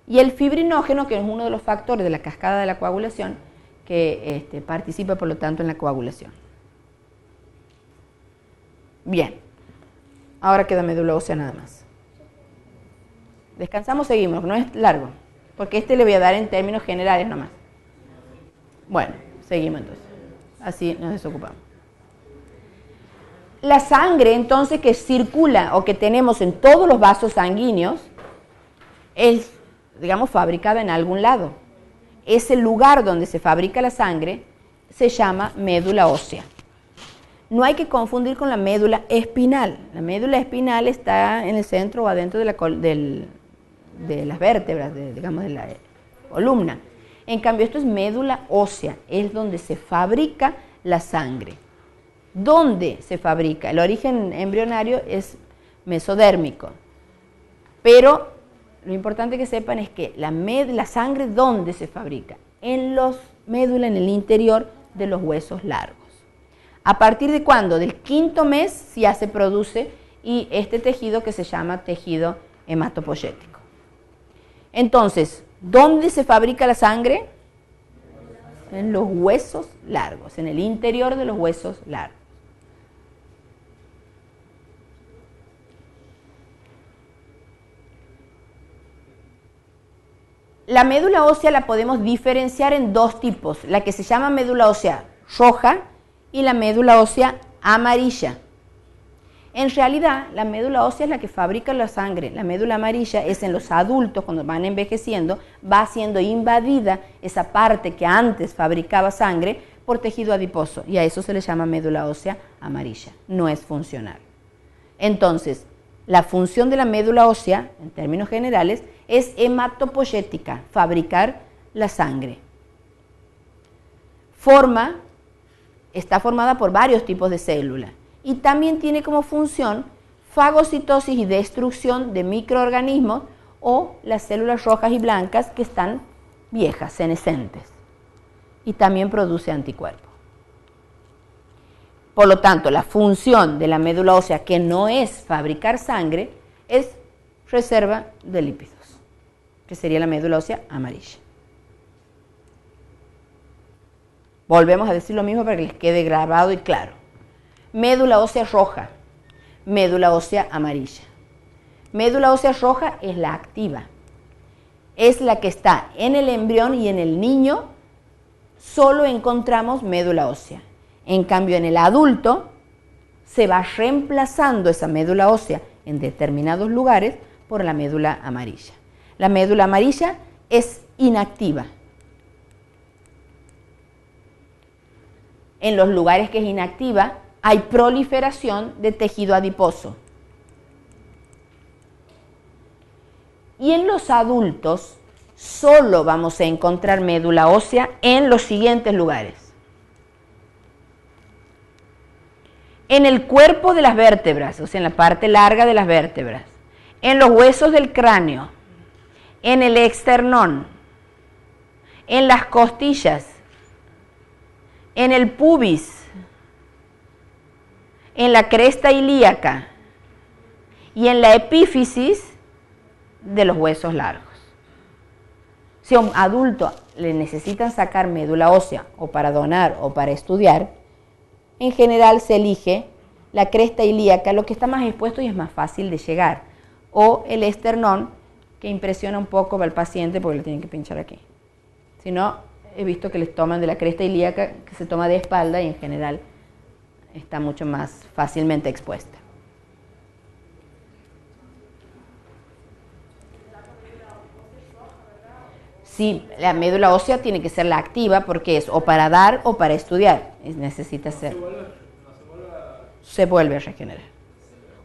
y el fibrinógeno, que es uno de los factores de la cascada de la coagulación, que participa por lo tanto en la coagulación. Bien, ahora queda médula ósea nada más. Descansamos, seguimos, no es largo, porque le voy a dar en términos generales nomás. Bueno, seguimos entonces, así nos desocupamos. La sangre entonces que circula o que tenemos en todos los vasos sanguíneos es, digamos, fabricada en algún lado. Ese lugar donde se fabrica la sangre se llama médula ósea. No hay que confundir con la médula espinal. La médula espinal está en el centro o adentro de las vértebras, digamos, de la columna. En cambio, esto es médula ósea, es donde se fabrica la sangre. ¿Dónde se fabrica? El origen embrionario es mesodérmico, pero lo importante que sepan es que la sangre, ¿dónde se fabrica? En los médula, en el interior de los huesos largos. ¿A partir de cuándo? Del quinto mes ya se produce y este tejido que se llama tejido hematopoyético. Entonces, ¿dónde se fabrica la sangre? En los huesos largos, en el interior de los huesos largos. La médula ósea la podemos diferenciar en dos tipos, la que se llama médula ósea roja y la médula ósea amarilla. En realidad, la médula ósea es la que fabrica la sangre. La médula amarilla es en los adultos, cuando van envejeciendo, va siendo invadida esa parte que antes fabricaba sangre por tejido adiposo, y a eso se le llama médula ósea amarilla. No es funcional. Entonces, la función de la médula ósea, en términos generales, es hematopoyética, fabricar la sangre. Está formada por varios tipos de células y también tiene como función fagocitosis y destrucción de microorganismos o las células rojas y blancas que están viejas, senescentes, y también produce anticuerpos. Por lo tanto, la función de la médula ósea, que no es fabricar sangre, es reserva de lípidos, que sería la médula ósea amarilla. Volvemos a decir lo mismo para que les quede grabado y claro. Médula ósea roja, médula ósea amarilla. Médula ósea roja es la activa. Es la que está en el embrión y en el niño, solo encontramos médula ósea. En cambio, en el adulto se va reemplazando esa médula ósea en determinados lugares por la médula amarilla. La médula amarilla es inactiva. En los lugares que es inactiva hay proliferación de tejido adiposo. Y en los adultos solo vamos a encontrar médula ósea en los siguientes lugares. En el cuerpo de las vértebras, o sea, en la parte larga de las vértebras, en los huesos del cráneo, en el esternón, en las costillas, en el pubis, en la cresta ilíaca y en la epífisis de los huesos largos. Si a un adulto le necesitan sacar médula ósea o para donar o para estudiar, en general se elige la cresta ilíaca, lo que está más expuesto y es más fácil de llegar, o el esternón, que impresiona un poco al paciente porque le tienen que pinchar aquí. Si no, he visto que les toman de la cresta ilíaca, que se toma de espalda y en general está mucho más fácilmente expuesta. Sí, la médula ósea tiene que ser la activa porque es o para dar o para estudiar. Necesita ser. Se vuelve a regenerar.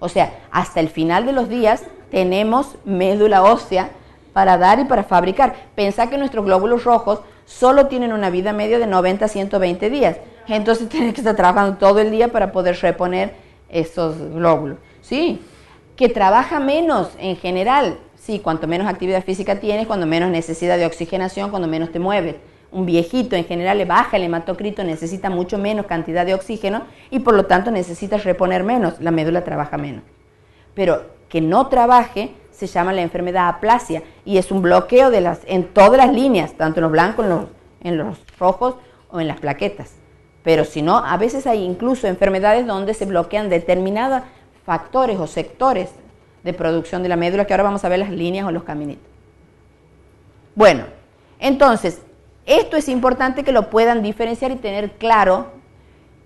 O sea, hasta el final de los días tenemos médula ósea para dar y para fabricar. Pensá que nuestros glóbulos rojos solo tienen una vida media de 90 a 120 días. Entonces tienes que estar trabajando todo el día para poder reponer esos glóbulos. Sí, que trabaja menos en general. Sí, cuanto menos actividad física tienes, cuando menos necesidad de oxigenación, cuando menos te mueves. Un viejito en general le baja el hematocrito, necesita mucho menos cantidad de oxígeno y por lo tanto necesita reponer menos, la médula trabaja menos. Pero que no trabaje se llama la enfermedad aplasia y es un bloqueo en todas las líneas, tanto en los blancos, en los rojos o en las plaquetas. Pero si no, a veces hay incluso enfermedades donde se bloquean determinados factores o sectores de producción de la médula, que ahora vamos a ver las líneas o los caminitos. Bueno, entonces, esto es importante que lo puedan diferenciar y tener claro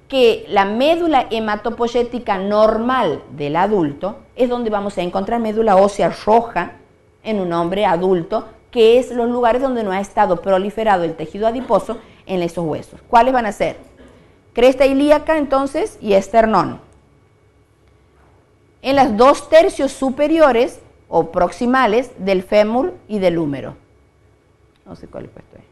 que la médula hematopoyética normal del adulto es donde vamos a encontrar médula ósea roja en un hombre adulto, que es los lugares donde no ha estado proliferado el tejido adiposo en esos huesos. ¿Cuáles van a ser? Cresta ilíaca, entonces, y esternón. En las 2/3 superiores o proximales del fémur y del húmero. No sé cuál he puesto ahí.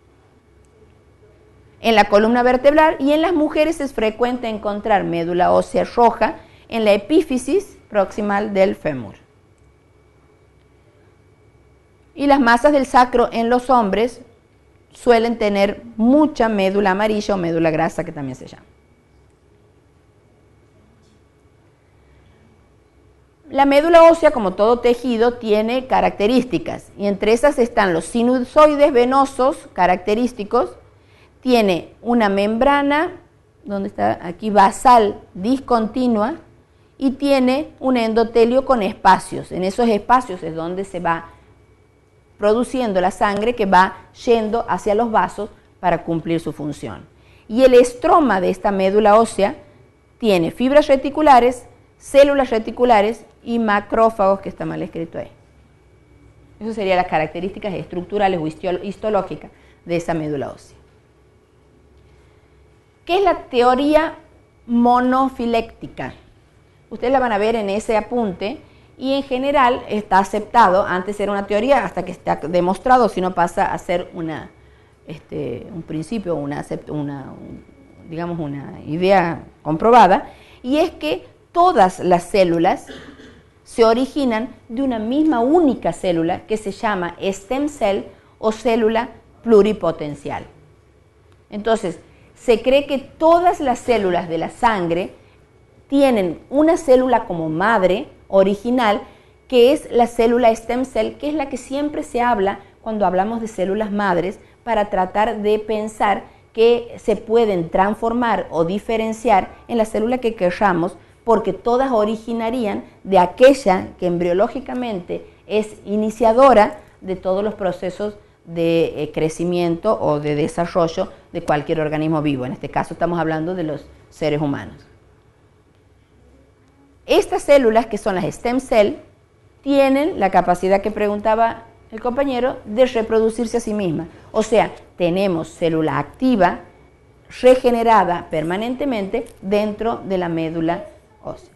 En la columna vertebral, y en las mujeres es frecuente encontrar médula ósea roja en la epífisis proximal del fémur. Y las masas del sacro en los hombres suelen tener mucha médula amarilla o médula grasa, que también se llama. La médula ósea, como todo tejido, tiene características, y entre esas están los sinusoides venosos característicos. Tiene una membrana, donde está aquí, basal discontinua, y tiene un endotelio con espacios. En esos espacios es donde se va produciendo la sangre que va yendo hacia los vasos para cumplir su función. Y el estroma de esta médula ósea tiene fibras reticulares, células reticulares y macrófagos, que está mal escrito ahí. Esas serían las características estructurales o histológicas de esa médula ósea. ¿Qué es la teoría monofiléctica? Ustedes la van a ver en ese apunte, y en general está aceptado. Antes era una teoría, hasta que está demostrado, si no pasa a ser un principio, digamos una idea comprobada, y es que todas las células se originan de una misma única célula que se llama stem cell o célula pluripotencial. Entonces, se cree que todas las células de la sangre tienen una célula como madre original, que es la célula stem cell, que es la que siempre se habla cuando hablamos de células madres, para tratar de pensar que se pueden transformar o diferenciar en la célula que queramos, porque todas originarían de aquella que embriológicamente es iniciadora de todos los procesos de crecimiento o de desarrollo de cualquier organismo vivo. En este caso estamos hablando de los seres humanos. Estas células, que son las stem cell, tienen la capacidad que preguntaba el compañero de reproducirse a sí mismas. O sea, tenemos célula activa, regenerada permanentemente dentro de la médula ósea.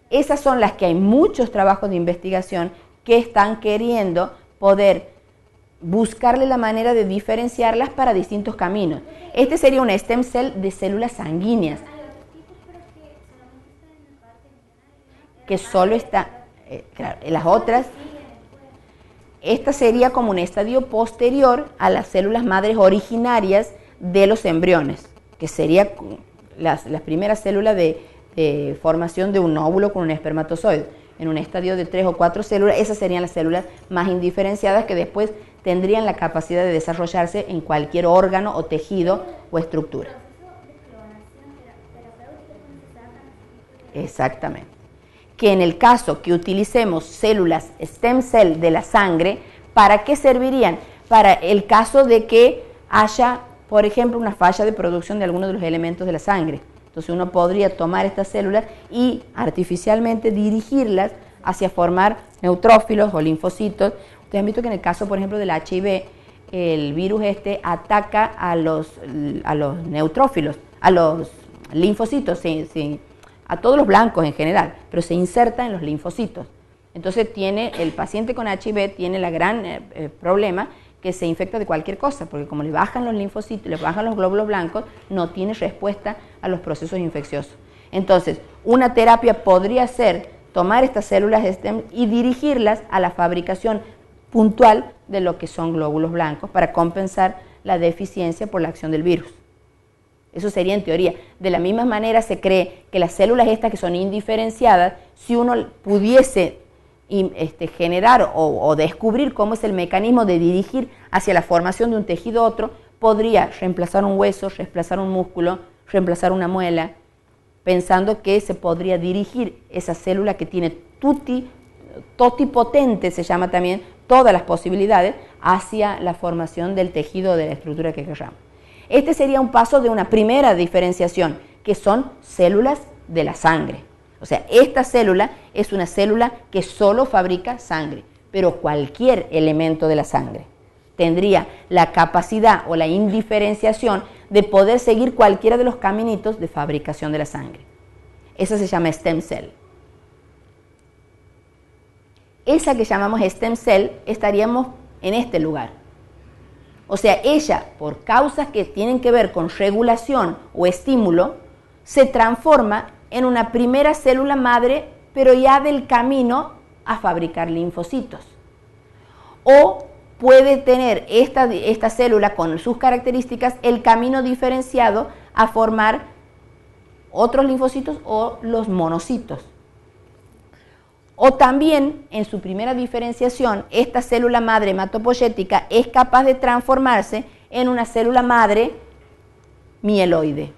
Esas son las que hay muchos trabajos de investigación que están queriendo poder buscarle la manera de diferenciarlas para distintos caminos. Este sería una stem cell de células sanguíneas, que solo está, claro, en las otras, esta sería como un estadio posterior a las células madres originarias de los embriones, que sería las primeras células de formación de un óvulo con un espermatozoide. En un estadio de 3 o 4 células, esas serían las células más indiferenciadas, que después tendrían la capacidad de desarrollarse en cualquier órgano o tejido o estructura. Exactamente. Que en el caso que utilicemos células stem cell de la sangre, ¿para qué servirían? Para el caso de que haya, por ejemplo, una falla de producción de alguno de los elementos de la sangre. Entonces uno podría tomar estas células y artificialmente dirigirlas hacia formar neutrófilos o linfocitos. Ustedes han visto que en el caso, por ejemplo, del HIV, el virus ataca a los neutrófilos, a los linfocitos, sí, a todos los blancos en general, pero se inserta en los linfocitos. Entonces el paciente con HIV tiene la gran problema que se infecta de cualquier cosa, porque como le bajan los linfocitos, le bajan los glóbulos blancos, no tiene respuesta a los procesos infecciosos. Entonces, una terapia podría ser tomar estas células stem y dirigirlas a la fabricación puntual de lo que son glóbulos blancos para compensar la deficiencia por la acción del virus. Eso sería en teoría. De la misma manera se cree que las células estas que son indiferenciadas, si uno pudiese generar o descubrir cómo es el mecanismo de dirigir hacia la formación de un tejido otro, podría reemplazar un hueso, reemplazar un músculo, reemplazar una muela, pensando que se podría dirigir esa célula que tiene totipotente, se llama también, todas las posibilidades, hacia la formación del tejido de la estructura que queramos. Este sería un paso de una primera diferenciación, que son células de la sangre. O sea, esta célula es una célula que solo fabrica sangre, pero cualquier elemento de la sangre tendría la capacidad o la indiferenciación de poder seguir cualquiera de los caminitos de fabricación de la sangre. Esa se llama stem cell. Esa que llamamos stem cell estaríamos en este lugar. O sea, ella, por causas que tienen que ver con regulación o estímulo, se transforma en una primera célula madre, pero ya del camino a fabricar linfocitos. O puede tener esta célula con sus características el camino diferenciado a formar otros linfocitos o los monocitos. O también, en su primera diferenciación, esta célula madre hematopoyética es capaz de transformarse en una célula madre mieloide,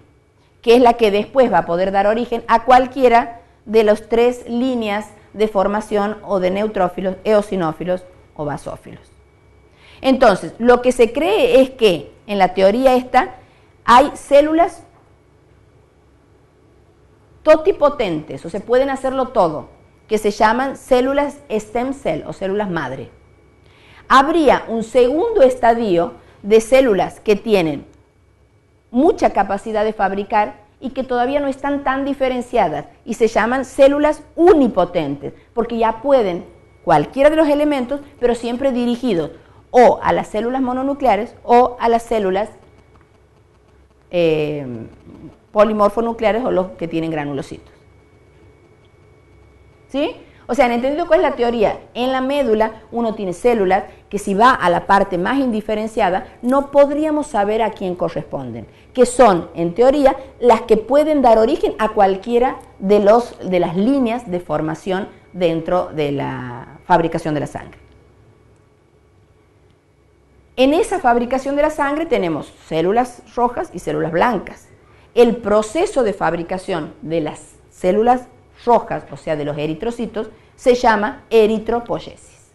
que es la que después va a poder dar origen a cualquiera de las tres líneas de formación o de neutrófilos, eosinófilos o basófilos. Entonces, lo que se cree es que en la teoría esta hay células totipotentes, o se pueden hacerlo todo, que se llaman células stem cell o células madre. Habría un segundo estadio de células que tienen mucha capacidad de fabricar y que todavía no están tan diferenciadas y se llaman células unipotentes, porque ya pueden cualquiera de los elementos, pero siempre dirigidos o a las células mononucleares o a las células polimorfonucleares o los que tienen granulocitos. ¿Sí? O sea, ¿han entendido cuál es la teoría? En la médula uno tiene células que si va a la parte más indiferenciada no podríamos saber a quién corresponden, que son, en teoría, las que pueden dar origen a cualquiera de las líneas de formación dentro de la fabricación de la sangre. En esa fabricación de la sangre tenemos células rojas y células blancas. El proceso de fabricación de las células rojas, o sea, de los eritrocitos, se llama eritropoyesis.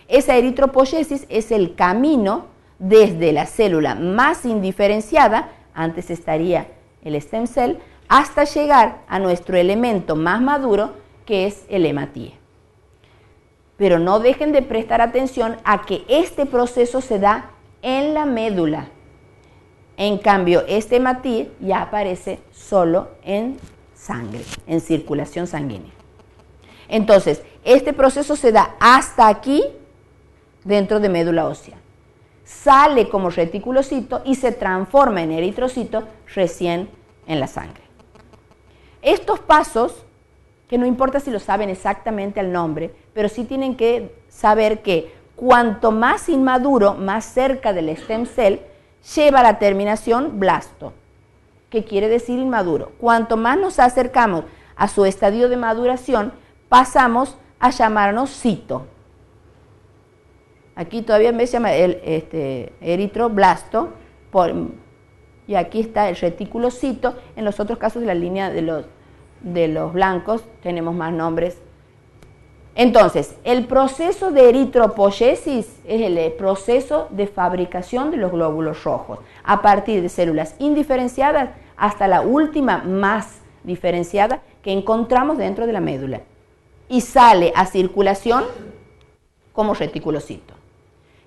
Esa eritropoyesis es el camino desde la célula más indiferenciada, antes estaría el stem cell, hasta llegar a nuestro elemento más maduro, que es el hematíe. Pero no dejen de prestar atención a que este proceso se da en la médula. En cambio, este hematíe ya aparece solo en sangre, en circulación sanguínea. Entonces, este proceso se da hasta aquí, dentro de médula ósea. Sale como reticulocito y se transforma en eritrocito recién en la sangre. Estos pasos, que no importa si lo saben exactamente al nombre, pero sí tienen que saber que cuanto más inmaduro, más cerca del stem cell, lleva la terminación blasto, que quiere decir inmaduro. Cuanto más nos acercamos a su estadio de maduración, pasamos a llamarnos cito. Aquí todavía en vez se llama el eritroblasto, y aquí está el reticulocito. En los otros casos de la línea de los blancos tenemos más nombres. Entonces, el proceso de eritropoyesis es el proceso de fabricación de los glóbulos rojos, a partir de células indiferenciadas hasta la última más diferenciada que encontramos dentro de la médula. Y sale a circulación como reticulocito.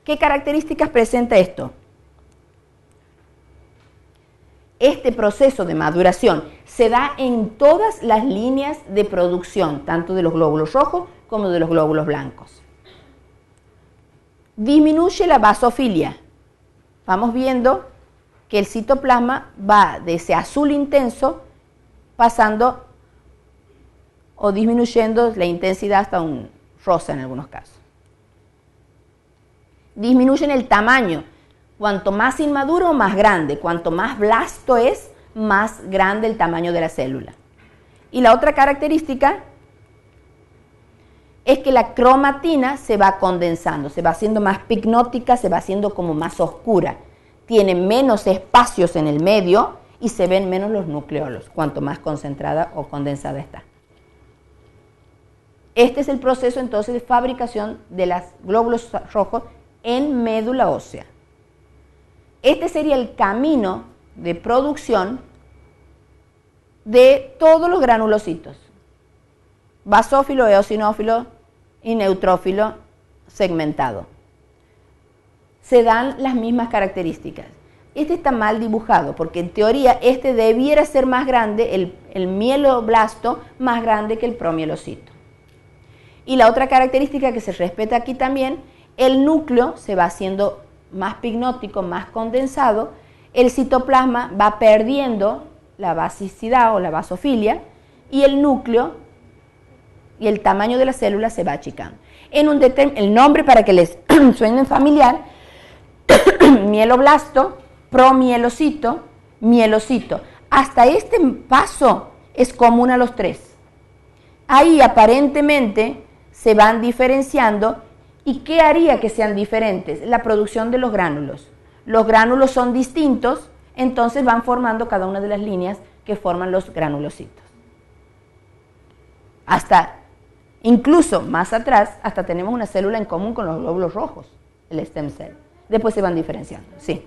¿Qué características presenta esto? Este proceso de maduración se da en todas las líneas de producción, tanto de los glóbulos rojos como de los glóbulos blancos. Disminuye la basofilia. Vamos viendo que el citoplasma va de ese azul intenso pasando o disminuyendo la intensidad hasta un rosa en algunos casos. Disminuyen el tamaño. Cuanto más inmaduro, más grande. Cuanto más blasto es, más grande el tamaño de la célula. Y la otra característica es que la cromatina se va condensando, se va haciendo más picnótica, se va haciendo como más oscura. Tiene menos espacios en el medio y se ven menos los nucleolos, cuanto más concentrada o condensada está. Este es el proceso entonces de fabricación de los glóbulos rojos en médula ósea. Este sería el camino de producción de todos los granulocitos: basófilo, eosinófilo y neutrófilo segmentado. Se dan las mismas características. Este está mal dibujado porque en teoría este debiera ser más grande, el mieloblasto más grande que el promielocito. Y la otra característica que se respeta aquí también, el núcleo se va haciendo más picnótico, más condensado, el citoplasma va perdiendo la basicidad o la basofilia y el núcleo y el tamaño de la célula se va achicando. El nombre, para que les suene familiar: mieloblasto, promielocito, mielocito. Hasta este paso es común a los tres. Ahí aparentemente se van diferenciando. ¿Y qué haría que sean diferentes? La producción de los gránulos. Los gránulos son distintos, entonces van formando cada una de las líneas que forman los granulocitos. Incluso más atrás, hasta tenemos una célula en común con los glóbulos rojos, el stem cell. Después se van diferenciando, sí.